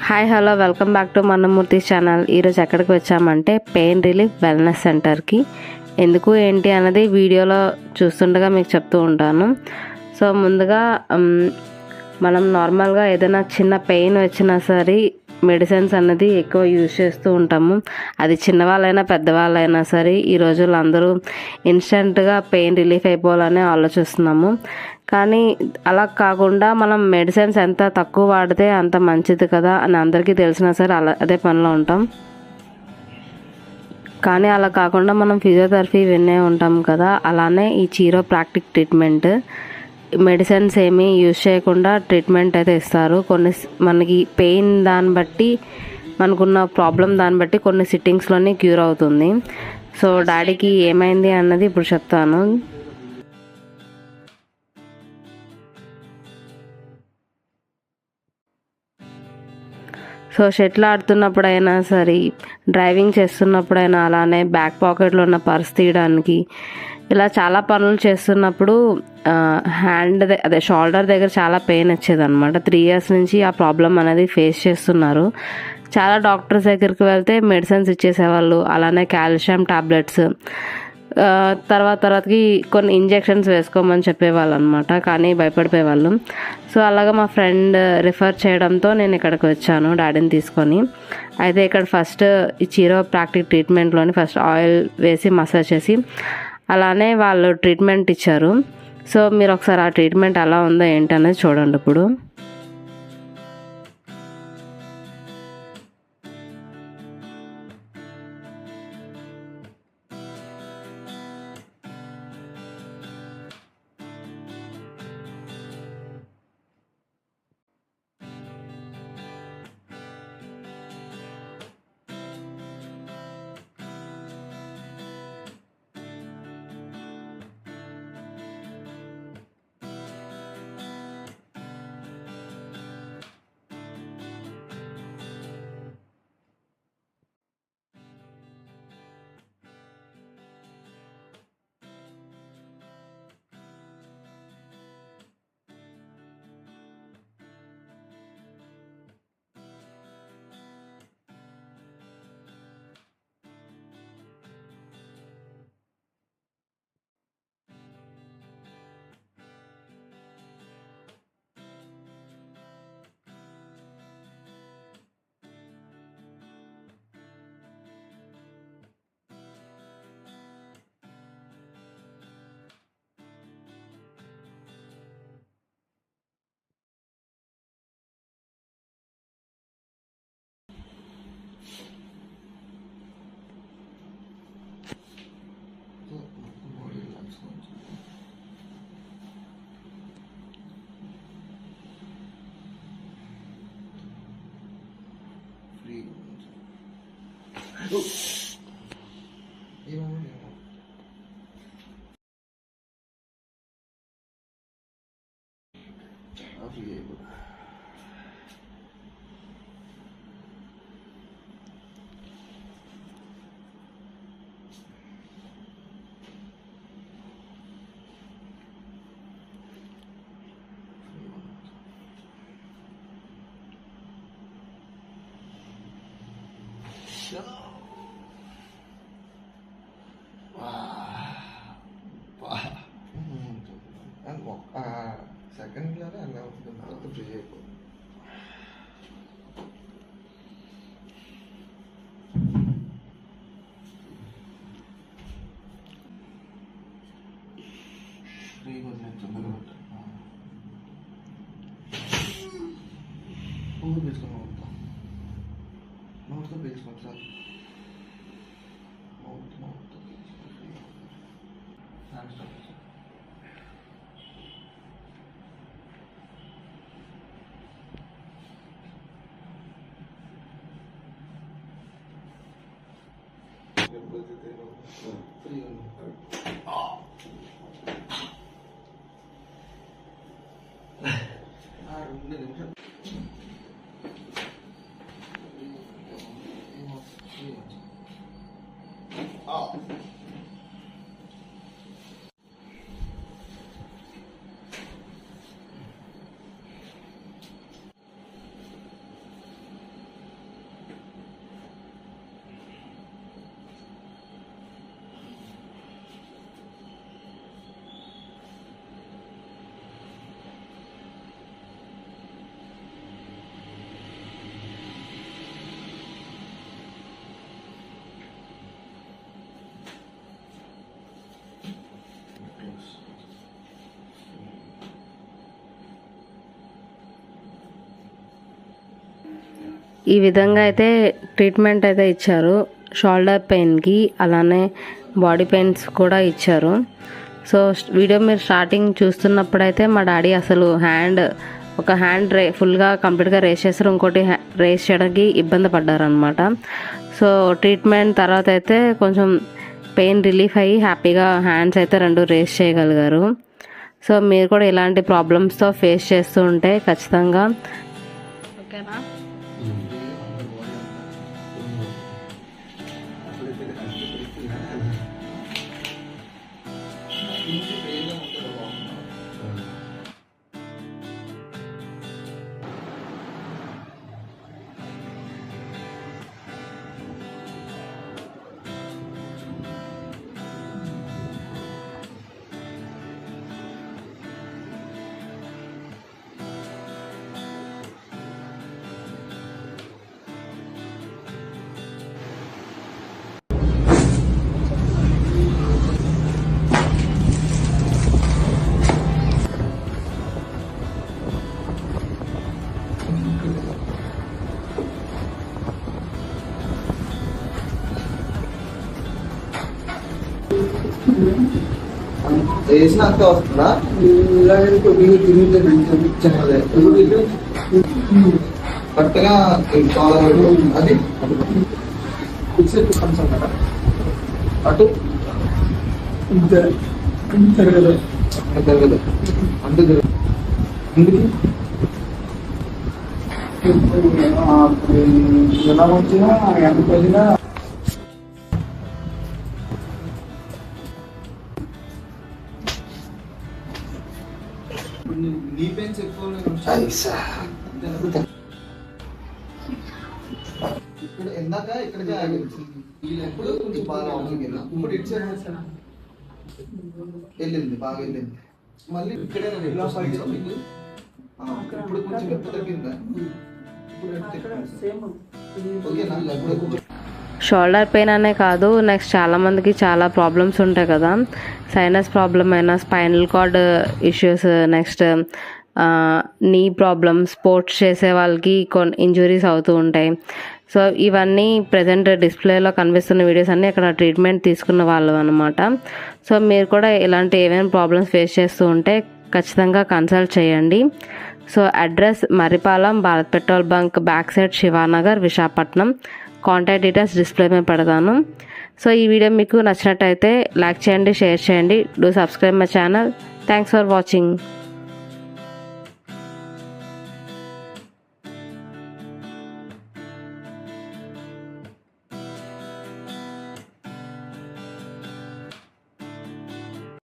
Hi hello welcome back to Mannamurthy channel. ఈరోజు ఎక్కడికి వచ్చామంటే పెయిన్ రిలీఫ్ వెల్నెస్ సెంటర్కి. ఎందుకు ఏంటి అన్నది వీడియోలో చూస్తుండగా మీకు చెప్తూ ఉంటాను. సో ముందుగా మనం నార్మల్గా ఏదైనా చిన్న పెయిన్ వచ్చినా సరే మెడిసిన్స్ అన్నది ఎక్కువ యూజ్ చేస్తూ ఉంటాము. అది చిన్నవాళ్ళైనా పెద్దవాళ్ళైనా సరే ఈ రోజుల్లో అందరూ ఇన్స్టెంట్గా పెయిన్ రిలీఫ్ అయిపోవాలని ఆలోచిస్తున్నాము. కానీ అలా కాకుండా మనం మెడిసిన్స్ ఎంత తక్కువ వాడితే అంత మంచిది కదా అని అందరికీ తెలిసినా సరే అదే పనిలో ఉంటాం. కానీ అలా కాకుండా మనం ఫిజియోథెరపీ వినే ఉంటాం కదా, అలానే ఈ చిరోప్రాక్టిక్ ట్రీట్మెంట్ మెడిసిన్స్ ఏమీ యూజ్ చేయకుండా ట్రీట్మెంట్ అయితే ఇస్తారు. మనకి పెయిన్ దాన్ని బట్టి మనకున్న ప్రాబ్లం దాన్ని బట్టి కొన్ని సిట్టింగ్స్లోనే క్యూర్ అవుతుంది. సో డాడీకి ఏమైంది అన్నది ఇప్పుడు చెప్తాను. సో షటిల్ ఆడుతున్నప్పుడైనా సరే, డ్రైవింగ్ చేస్తున్నప్పుడైనా, అలానే బ్యాక్ పాకెట్లో ఉన్న పర్స్ తీయడానికి, ఇలా చాలా పనులు చేస్తున్నప్పుడు షోల్డర్ దగ్గర చాలా పెయిన్ వచ్చేదన్నమాట. 3 years నుంచి ఆ ప్రాబ్లం అనేది ఫేస్ చేస్తున్నారు. చాలా డాక్టర్స్ దగ్గరికి వెళ్తే మెడిసిన్స్ ఇచ్చేసేవాళ్ళు, అలానే కాల్షియం టాబ్లెట్స్, తర్వాతకి కొన్ని ఇంజెక్షన్స్ వేసుకోమని చెప్పేవాళ్ళు అనమాట. కానీ భయపడిపోయేవాళ్ళు. సో అలాగా మా ఫ్రెండ్ రిఫర్ చేయడంతో నేను ఇక్కడికి వచ్చాను డాడీని తీసుకొని. అయితే ఇక్కడ ఫస్ట్ ఈ చిరోప్రాక్టిక్ ట్రీట్మెంట్లోని ఫస్ట్ ఆయిల్ వేసి మసాజ్ చేసి అలానే వాళ్ళు ట్రీట్మెంట్ ఇచ్చారు. సో మీరు ఒకసారి ఆ ట్రీట్మెంట్ ఎలా ఉందో ఏంటనేది చూడండి ఇప్పుడు. సెకండ్ లాగా అలా ఉంటుంది, తర్వాత ఫ్రీ అయిపోతుంది. ఫ్రీగా వదిలేదు తొందరగా ఊరు పీల్చుకుని నోట్తో పీల్చుకోండి సార్. నోట్తో ఈ విధంగా అయితే ట్రీట్మెంట్ అయితే ఇచ్చారు. షోల్డర్ పెయిన్కి అలానే బాడీ పెయిన్స్ కూడా ఇచ్చారు. సో వీడియో మీరు స్టార్టింగ్ చూస్తున్నప్పుడైతే మా డాడీ అసలు ఒక హ్యాండ్ ఫుల్గా కంప్లీట్గా రేస్ చేస్తారు, ఇంకోటి రేస్ చేయడానికి ఇబ్బంది పడ్డారనమాట. సో ట్రీట్మెంట్ తర్వాత అయితే కొంచెం పెయిన్ రిలీఫ్ అయ్యి హ్యాపీగా హ్యాండ్స్ అయితే 2 రేస్ చేయగలిగారు. సో మీరు కూడా ఇలాంటి ప్రాబ్లమ్స్తో ఫేస్ చేస్తూ ఉంటే ఖచ్చితంగా ఓకేనా. వేసిన అంతే వస్తుందా? కరెక్ట్గా అది అటు జరగదు అంటే ఎలా వచ్చినా ఎంత వెళ్ళినా నీ పెయిన్స్ ఎక్కువ ఇప్పుడు ఎందాక ఇక్కడికే ఆగింది. ఇప్పుడు కొంచెం బాగా అవుతుంది. ఇప్పుడు ఇటు సైడ్ వెళ్ళింది, బాగా వెళ్ళింది. మళ్ళీ ఇక్కడే ఇప్పుడు కొంచెం ఎక్కువ తగ్గిందా? ఓకేనా? ఇప్పుడు షోల్డర్ పెయిన్ అనే కాదు, నెక్స్ట్ చాలామందికి చాలా ప్రాబ్లమ్స్ ఉంటాయి కదా. సైనస్ ప్రాబ్లం అయినా, స్పైనల్ కార్డ్ ఇష్యూస్, నెక్స్ట్ నీ ప్రాబ్లమ్, స్పోర్ట్స్ చేసే వాళ్ళకి కొన్ని ఇంజురీస్ అవుతూ ఉంటాయి. సో ఇవన్నీ ప్రజెంట్ డిస్ప్లేలో కనిపిస్తున్న వీడియోస్ అన్నీ అక్కడ ట్రీట్మెంట్ తీసుకున్న వాళ్ళు అనమాట. సో మీరు కూడా ఇలాంటి ఏమైనా ప్రాబ్లమ్స్ ఫేస్ చేస్తూ ఉంటే ఖచ్చితంగా కన్సల్ట్ చేయండి. So address Marripalem, Bharat petrol bunk back side, Shivanagar, Visakhapatnam. Contact details display మీద పెడతాను. సో ఈ వీడియో మీకు నచ్చినట్టయితే లైక్ చేయండి, షేర్ చేయండి. Do subscribe my channel. Thanks for watching.